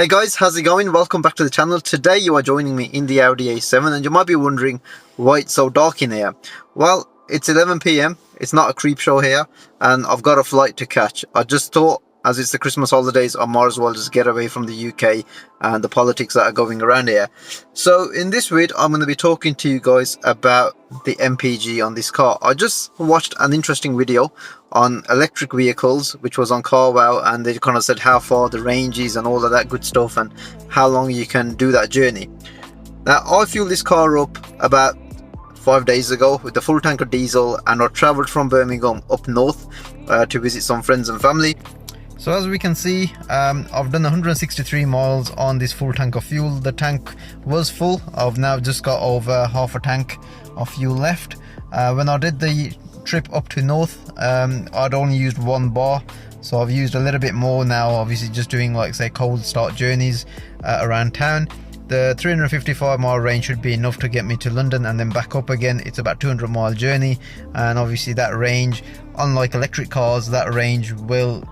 Hey guys, how's it going? Welcome back to the channel. Today you are joining me in the Audi A7 and you might be wondering why it's so dark in here. Well, it's 11 PM, it's not a creep show here and I've got a flight to catch. I just thought as it's the Christmas holidays I might as well just get away from the UK and the politics that are going around here. So in this vid I'm going to be talking to you guys about the MPG on this car. I just watched an interesting video on electric vehicles which was on Carwow, and they kind of said how far the range is and all of that good stuff and how long you can do that journey. Now I fueled this car up about 5 days ago with the full tank of diesel and I travelled from Birmingham up north to visit some friends and family. So as we can see, I've done 163 miles on this full tank of fuel. The tank was full. I've now just got over half a tank of fuel left. When I did the trip up to north, I'd only used 1 bar, so I've used a little bit more now, obviously just doing like say cold start journeys around town. The 355-mile range should be enough to get me to London and then back up again. It's about 200-mile journey, and obviously that range, unlike electric cars, that range will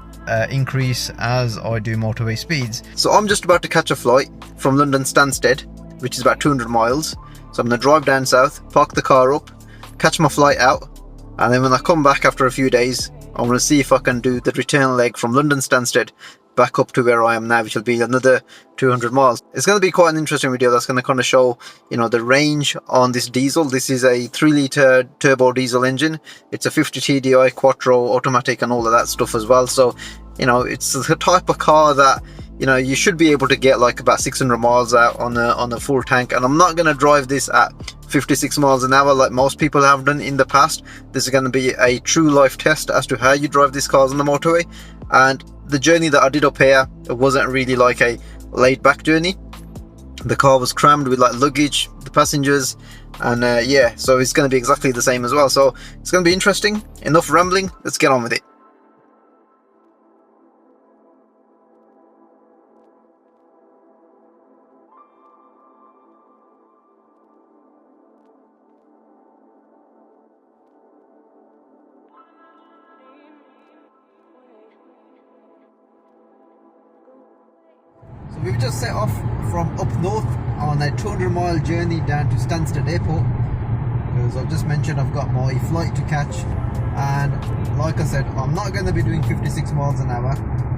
increase as I do motorway speeds. So I'm just about to catch a flight from London Stansted, which is about 200 miles. So I'm going to drive down south, park the car up, catch my flight out, and then when I come back after a few days I'm going to see if I can do the return leg from London Stansted back up to where I am now, which will be another 200 miles. It's going to be quite an interesting video that's going to kind of show, you know, the range on this diesel. This is a 3-litre turbo diesel engine. It's a 50 TDI quattro automatic and all of that stuff as well. So, you know, it's the type of car that, you know, you should be able to get like about 600 miles out on a full tank. And I'm not going to drive this at 56 miles an hour like most people have done in the past. This is going to be a true life test as to how you drive these cars on the motorway. And the journey that I did up here, it wasn't really like a laid back journey. The car was crammed with like luggage, the passengers, and yeah, so it's going to be exactly the same as well. So it's going to be interesting. Enough rambling, let's get on with it. So we've just set off from up north on a 200-mile journey down to Stansted Airport, because I've just mentioned I've got my flight to catch, and like I said, I'm not going to be doing 56 miles an hour.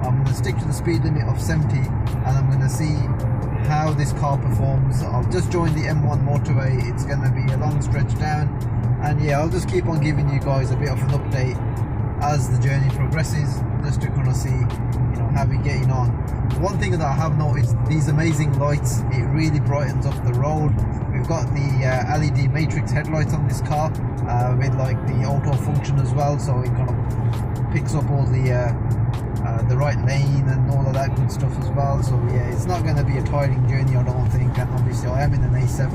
I'm going to stick to the speed limit of 70 and I'm going to see how this car performs. I've just joined the M1 motorway. It's going to be a long stretch down, and yeah, I'll just keep on giving you guys a bit of an update as the journey progresses, just to kind of see, you know, how we're getting on. One thing that I have noticed, these amazing lights, it really brightens up the road. We've got the LED matrix headlights on this car with like the auto function as well, so it kind of picks up all the right lane and all of that good stuff as well. So yeah, it's not going to be a tiring journey, I don't think. And obviously I am in an A7,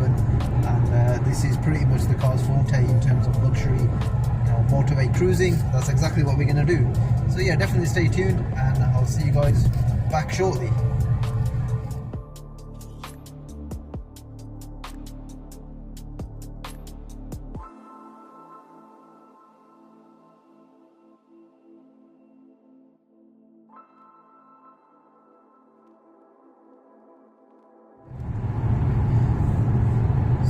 and this is pretty much the car's forte in terms of luxury, you know, motorway cruising. That's exactly what we're going to do. So yeah, definitely stay tuned and I'll see you guys back shortly.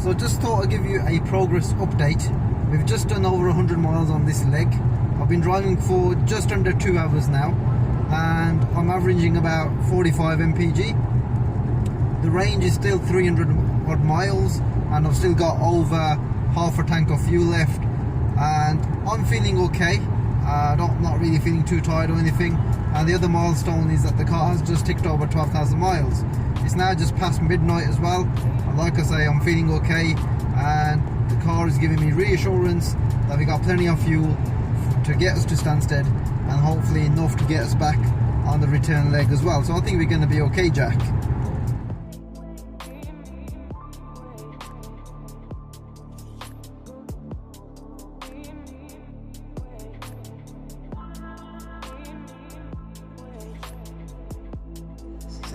So just thought I'd give you a progress update. We've just done over 100 miles on this leg. I've been driving for just under 2 hours now, and I'm averaging about 45 mpg. The range is still 300 odd miles and I've still got over half a tank of fuel left, and I'm feeling okay. Not really feeling too tired or anything. And the other milestone is that the car has just ticked over 12,000 miles. It's now just past midnight as well, and like I say, I'm feeling okay, and the car is giving me reassurance that we got plenty of fuel to get us to Stansted, and hopefully enough to get us back on the return leg as well. So I think we're going to be okay, Jack.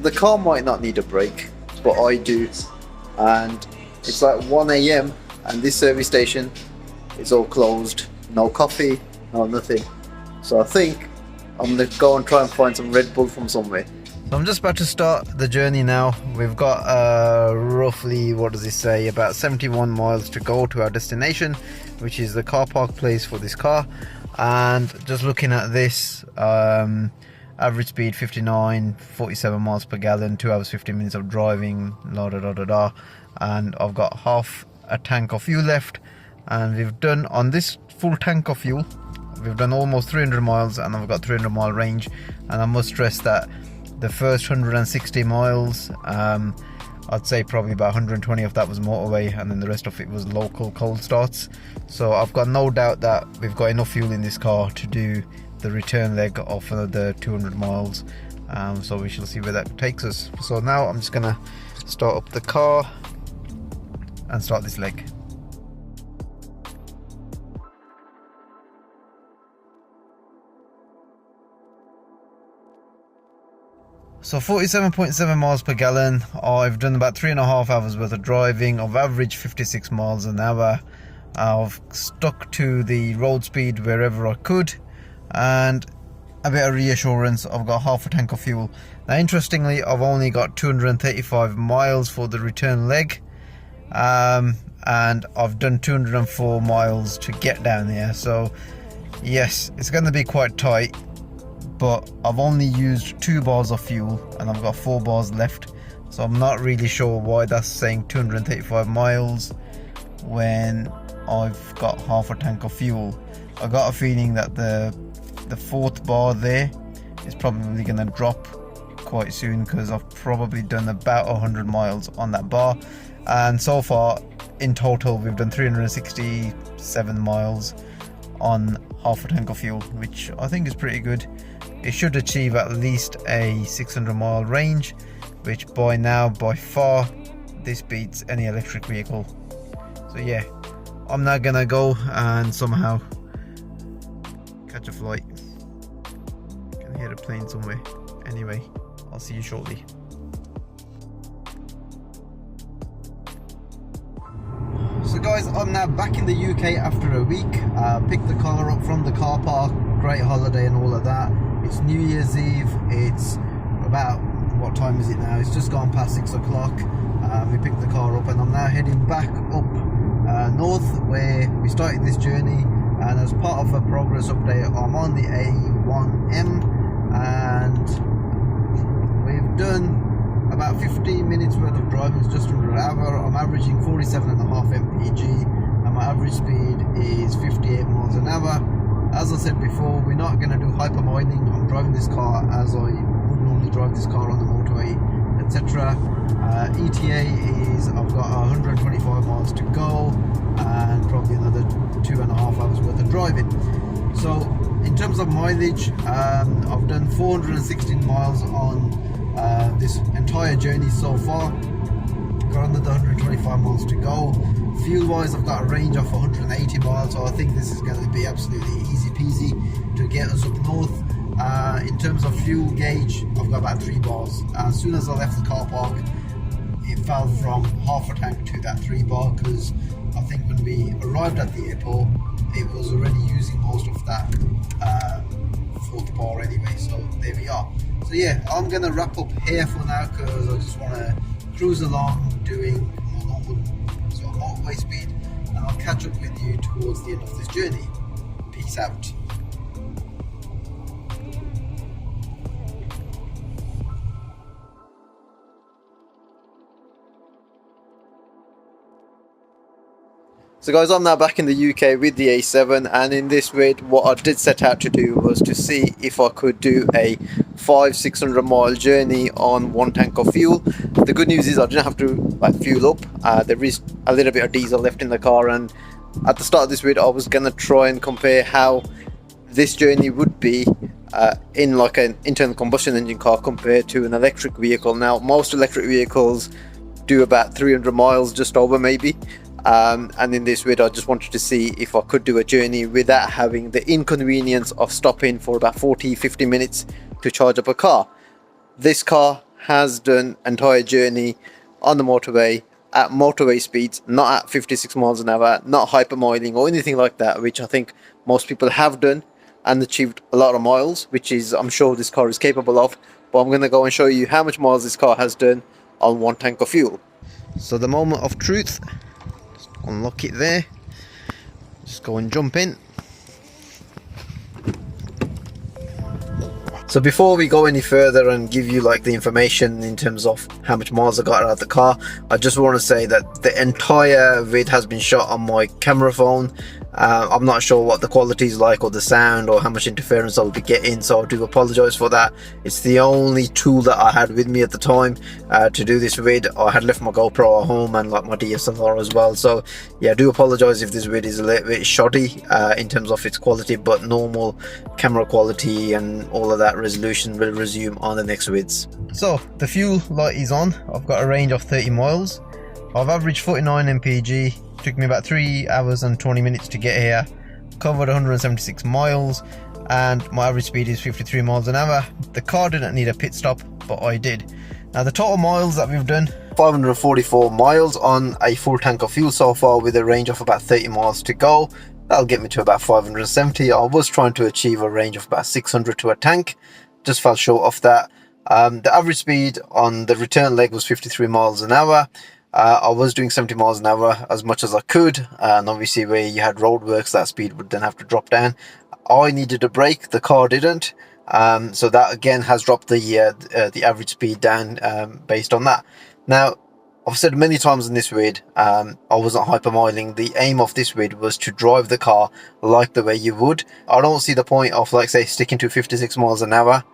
The car might not need a brake, but I do, and it's like 1 AM and this service station is all closed. No coffee, no nothing. So I think I'm gonna go and try and find some Red Bull from somewhere. So I'm just about to start the journey now. We've got roughly, what does it say, about 71 miles to go to our destination, which is the car park place for this car. And just looking at this, average speed 59, 47 miles per gallon, 2 hours 15 minutes of driving, and I've got half a tank of fuel left. And we've done, on this full tank of fuel, we've done almost 300 miles, and I've got 300 mile range. And I must stress that the first 160 miles, I'd say probably about 120 of that was motorway, and then the rest of it was local cold starts. So I've got no doubt that we've got enough fuel in this car to do the return leg of the 200 miles. So we shall see where that takes us. So now I'm just gonna start up the car and start this leg. So 47.7 miles per gallon. I've done about 3.5 hours worth of driving. I've averaged 56 miles an hour. I've stuck to the road speed wherever I could, and a bit of reassurance, I've got half a tank of fuel. Now interestingly, I've only got 235 miles for the return leg, and I've done 204 miles to get down here. So yes, it's going to be quite tight, but I've only used 2 bars of fuel and I've got 4 bars left. So I'm not really sure why that's saying 235 miles when I've got half a tank of fuel. I got a feeling that the 4th bar there is probably going to drop quite soon, because I've probably done about 100 miles on that bar. And so far in total we've done 367 miles on half a tank of fuel, which I think is pretty good. It should achieve at least a 600 mile range, which by now, by far, this beats any electric vehicle. So yeah, I'm now gonna go and somehow catch a flight. I can hear a plane somewhere. Anyway, I'll see you shortly. So guys, I'm now back in the UK after a week. Picked the car up from the car park, great holiday and all of that. It's New Year's Eve. It's about, what time is it now? It's just gone past 6 o'clock. We picked the car up and I'm now heading back up north where we started this journey. And as part of a progress update, I'm on the A1M and we've done about 15 minutes worth of driving. It's just under an hour. I'm averaging 47.5 mpg and my average speed is 58 miles an hour. As I said before, we're not going to do hypermining. I'm driving this car as I would normally drive this car on the motorway, etc. ETA is, I've got 125 miles to go and probably another 2.5 hours worth of driving. So in terms of mileage, I've done 416 miles on this entire journey so far. Got another 125 miles to go. Fuel wise, I've got a range of 180 miles, so I think this is going to be absolutely easy peasy to get us up north. In terms of fuel gauge, I've got about 3 bars. As soon as I left the car park, it fell from half a tank to that 3 bar, because I think when we arrived at the airport, it was already using most of that 4th bar anyway. So there we are. So yeah, I'm going to wrap up here for now, because I just want to cruise along doing my normal sort of motorway speed, and I'll catch up with you towards the end of this journey. Peace out. So guys, I'm now back in the UK with the A7, and in this vid what I did set out to do was to see if I could do a 500-600 mile journey on 1 tank of fuel. The good news is I didn't have to fuel up. There is a little bit of diesel left in the car, and at the start of this vid I was going to try and compare how this journey would be in like an internal combustion engine car compared to an electric vehicle. Now most electric vehicles do about 300 miles, just over maybe. And in this video I just wanted to see if I could do a journey without having the inconvenience of stopping for about 40-50 minutes to charge up a car. This car has done entire journey on the motorway at motorway speeds, not at 56 miles an hour, not hypermiling or anything like that, which I think most people have done and achieved a lot of miles, which is I'm sure this car is capable of. but I'm going to go and show you how much miles this car has done on one tank of fuel. So the moment of truth, just unlock it there, just go and jump in. So before we go any further and give you like the information in terms of how much miles I got out of the car, I just want to say that the entire vid has been shot on my camera phone. I'm not sure what the quality is like, or the sound, or how much interference I'll be getting, so I do apologize for that. It's the only tool that I had with me at the time to do this vid. I had left my GoPro at home and like my DSLR as well, so yeah, I do apologize if this vid is a little bit shoddy in terms of its quality, but normal camera quality and all of that resolution will resume on the next vids. So the fuel light is on. I've got a range of 30 miles. I've averaged 49 mpg. Took me about 3 hours and 20 minutes to get here. Covered 176 miles, and my average speed is 53 miles an hour. The car didn't need a pit stop, but I did. Now the total miles that we've done, 544 miles on a full tank of fuel so far, with a range of about 30 miles to go. That'll get me to about 570. I was trying to achieve a range of about 600 to a tank, just fell short of that. The average speed on the return leg was 53 miles an hour. I was doing 70 miles an hour as much as I could, and obviously where you had roadworks, that speed would then have to drop down. I needed a brake, the car didn't, so that again has dropped the average speed down based on that. Now, I've said many times in this vid, I wasn't hypermiling. The aim of this vid was to drive the car like the way you would. I don't see the point of, like, say, sticking to 56 miles an hour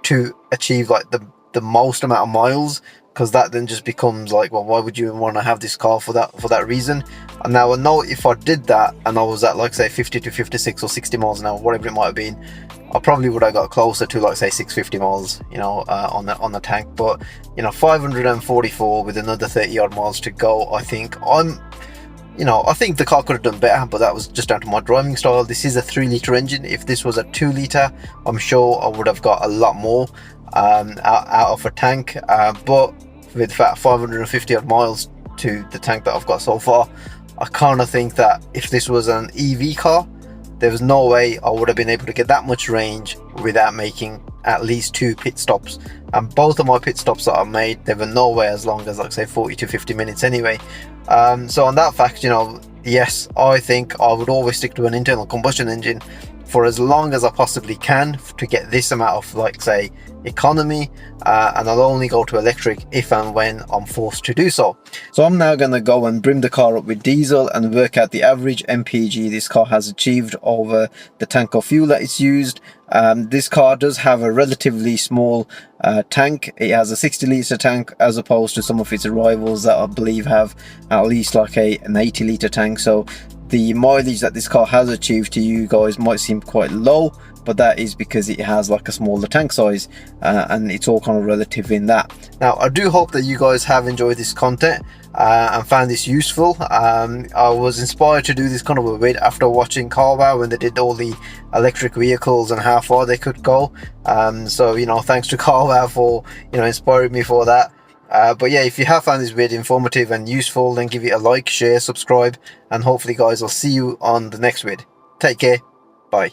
to achieve like the most amount of miles, because that then just becomes like, well, why would you want to have this car for that reason? And now I know if I did that and I was at, like, say 50 to 56 or 60 miles an hour, whatever it might have been, I probably would have got closer to, like, say 650 miles, you know, on the tank. But you know, 544 with another 30 odd miles to go, I think I think the car could have done better, but that was just down to my driving style. This is a 3-litre engine. If this was a 2-litre, I'm sure I would have got a lot more out of a tank, but with about 550 odd miles to the tank that I've got so far, I kind of think that if this was an EV car, there was no way I would have been able to get that much range without making at least 2 pit stops. And both of my pit stops that I made, they were nowhere as long as, like, say 40 to 50 minutes anyway. So on that fact, you know, yes, I think I would always stick to an internal combustion engine for as long as I possibly can to get this amount of, like, say, economy, and I'll only go to electric if and when I'm forced to do so. So I'm now going to go and bring the car up with diesel and work out the average MPG this car has achieved over the tank of fuel that it's used. This car does have a relatively small tank. It has a 60-litre tank as opposed to some of its rivals that I believe have at least like an 80-litre tank. So the mileage that this car has achieved to you guys might seem quite low, but that is because it has like a smaller tank size, and it's all kind of relative in that. Now, I do hope that you guys have enjoyed this content and found this useful. I was inspired to do this kind of a vid after watching Carwow when they did all the electric vehicles and how far they could go. So, you know, thanks to Carwow for, you know, inspiring me for that. But yeah, if you have found this video informative and useful, then give it a like, share, subscribe, and hopefully, guys, I'll see you on the next vid. Take care. Bye.